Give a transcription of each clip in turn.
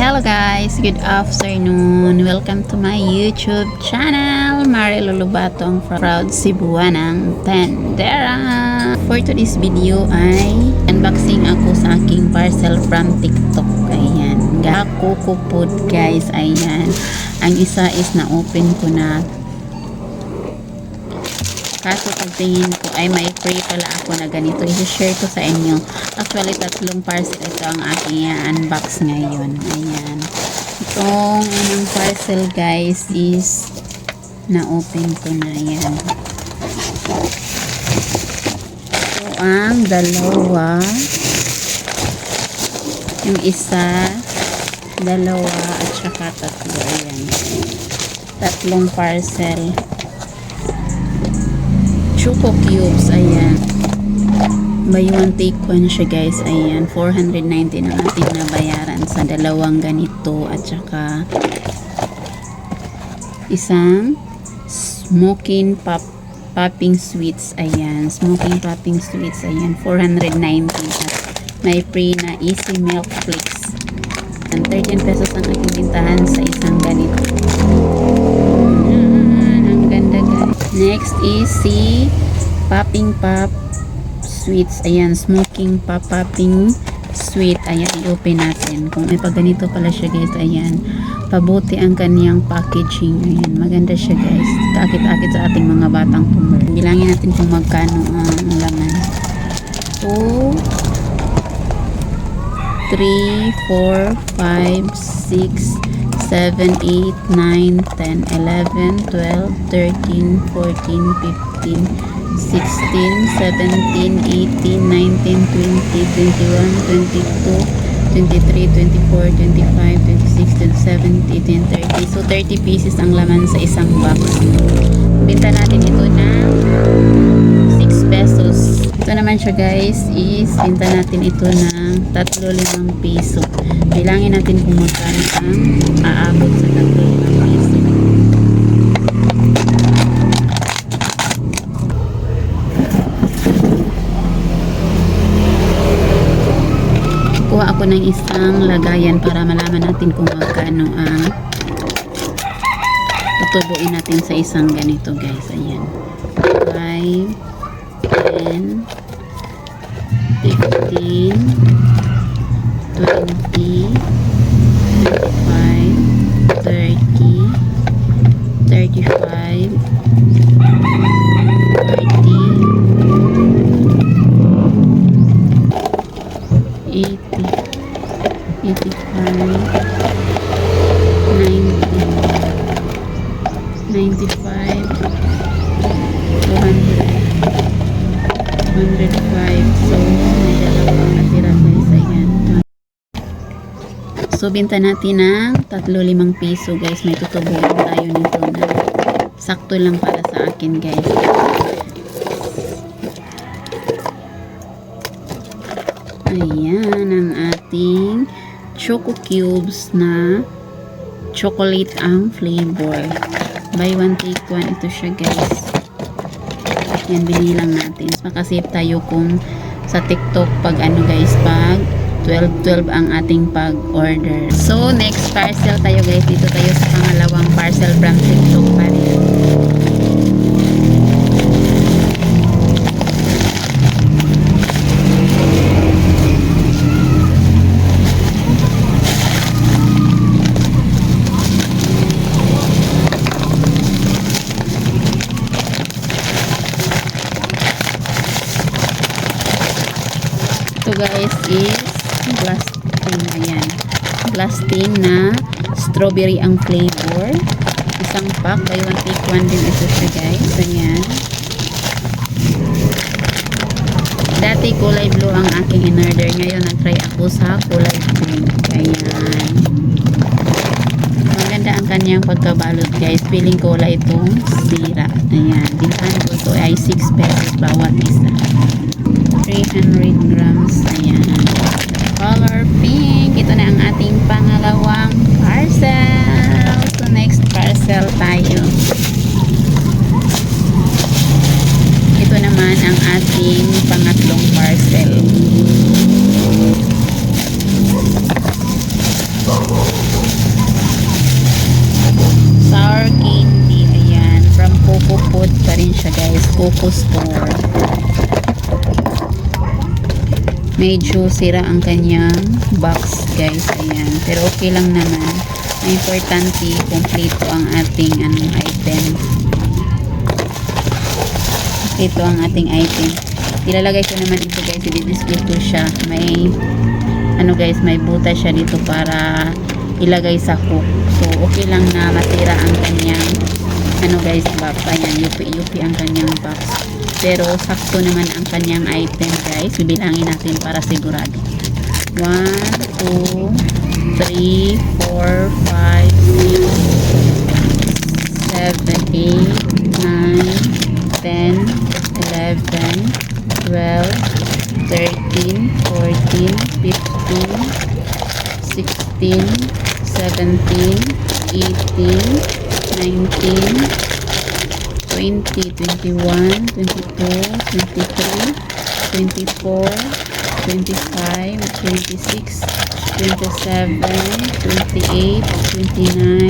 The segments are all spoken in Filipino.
Hello guys, good afternoon. Welcome to my YouTube channel, Mari Lulubatong Proud Cebuanang Tendera. For today's video ay unboxing ako sa aking parcel from TikTok. Ayan, Coco Food guys. Ayan, ang isa is na-open ko na. Kaso pagtingin ko ay may free pala ako na ganito. I-share ko sa inyo. Actually, 3 parcel ito ang aking unbox ngayon. Ayan. Itong anong parcel guys is na-open ko na. Ayan. Ito ang dalawa. Yung isa, dalawa at saka 3. Ayan. 3 parcel. Choco Cubes, ayan. Buy one take one siya guys, ayan. 490 ang ating nabayaran sa dalawang ganito at saka isang smoking popping sweets, ayan. Smoking popping sweets, ayan. 490 at may free na easy milk flakes. And 13 pesos ang aking bintahan sa isang ganito. Next is si Popping Pop Sweets. Ayan, Smoking Pop Popping Sweet. Ayan, i-open natin. Kung may pagganito pala siya guys, ayan. Pabuti ang kaniyang packaging. Ayan, maganda siya guys. Kaakit-akit sa ating mga batang tumor. Bilangin natin kung magkano ang laman. 2, 3, 4, 5, 6, 7, 8, 9, 10, 11, 12, 13, 14, 15, 16, 17, 18, 19, 20, 21, 22, 23, 24, 25, 26, 27, 18, 30. So, 30 pieces ang laman sa isang box. Binta natin ito na 6 pesos. Ito naman siya guys is binta natin ito ng 3-5 piso. Bilangin natin kung magkano ang aabot sa 3-5 piso. Kuha ako ng isang lagayan para malaman natin kung magkano ang tutubuin natin sa isang ganito guys. Ayan. 5, 10, 15, 20, 25, 30, 35, 40, 80, 85, 90, 95, 200, 105. So, may dalawang natira guys. Ayan. So, binta natin ng 3-5 piso guys. May tutubuin tayo nito na sakto lang para sa akin guys. Ayan ang ating Choco Cubes na chocolate ang flavor. Buy one take one ito siya guys. Yan, binilang natin. Makasave tayo kung sa TikTok pag ano guys, pag 12-12 ang ating pag-order. So, next parcel tayo guys. Dito tayo sa pangalawang parcel from TikTok pa rin. Ito guys is glass tin. Ayan, glass tin na strawberry ang flavor. Isang pack, buy one take one din ito siya guys. Ayan, dati kulay blue ang aking in-order, ngayon nag-try ako sa kulay pink. Ayan, maganda ang kanyang pagkabalot guys. Feeling ko wala itong sira. Ayan, bintahan ko ito ay 6 pesos bawat isa. 300 grams. Ayan. Color pink. Ito na ang ating pangalawang parcel. So, next parcel tayo. Ito naman ang ating pangatlong parcel. Coco Store. Medyo sira ang kanyang box guys, ayan, pero okay lang naman. Ang importante, kompleto ang ating item. Ito ang ating item. Ilalagay ko naman ito guys, i-display ko siya. May guys, may buta siya dito para ilagay sa hook. So okay lang na masira ang kanyang guys, box. Ayan, yupi ang kanyang box. Pero sakto naman ang kanyang item guys. Bibilangin natin para sigurado. 1, 2, 3, 4, 5, 6, 7, 8, 9, 10, 11, 12, 13, 14, 15, 16, 17, 18, 19, 20, 21, 22, 23, 24, 25, 26, 27, 28, 29,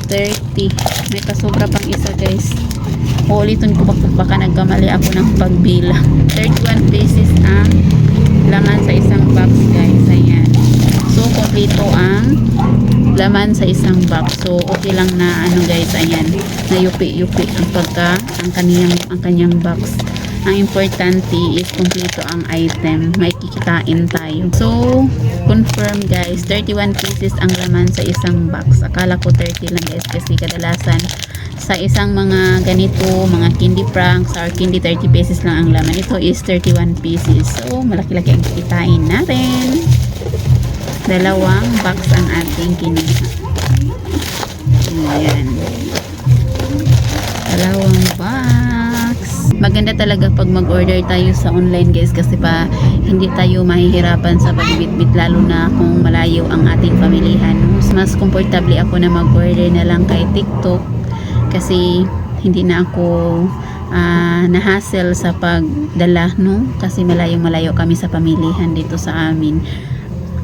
30. May kasobra pang isa guys. Ulitin ko baka nagkamali ako ng pagbilang. 31 pieces ang laman sa isang box guys. Ayan. So kompleto ang laman sa isang box. So okay lang na guys, ayan, na yupi ang kanyang box. Ang importante is kompleto ang item, may kikitain tayo. So confirm guys, 31 pieces ang laman sa isang box. Akala ko 30 lang guys, kasi kadalasan sa isang mga ganito, mga candy pranks or candy, 30 pieces lang ang laman. Ito is 31 pieces. So malaki-laki ang kikitain natin. Dalawang box ang ating kinuha. Ayan. Dalawang box. Maganda talaga pag mag-order tayo sa online guys, kasi pa hindi tayo mahihirapan sa pagbitbit, lalo na kung malayo ang ating pamilihan. Mas komportable ako na mag-order na lang kay TikTok, kasi hindi na ako na-hassle sa pagdala, no? Kasi malayo kami sa pamilihan dito sa amin.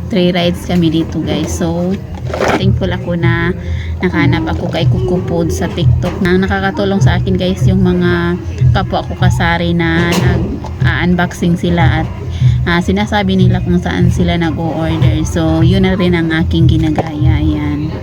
3 rides kami dito guys. So thankful ako na nakahanap ako kay Kuko Food sa TikTok, na nakakatulong sa akin guys, yung mga kapwa ko kasari na nag-unboxing sila at sinasabi nila kung saan sila nag-o-order. So yun na rin ang aking ginagaya. Ayan.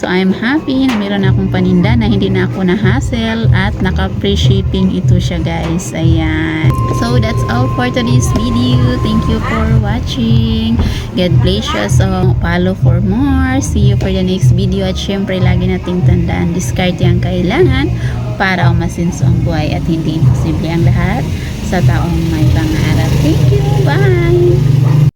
So I'm happy na meron akong paninda na hindi na ako na-hassle at naka-free shipping ito siya guys. Ayan. So that's all for today's video. Thank you for watching. God bless you. So follow for more. See you for the next video. At syempre lagi nating tandaan, discard ang kailangan para umasinso ang buhay, at hindi imposible ang lahat sa taong may pangarap. Thank you. Bye!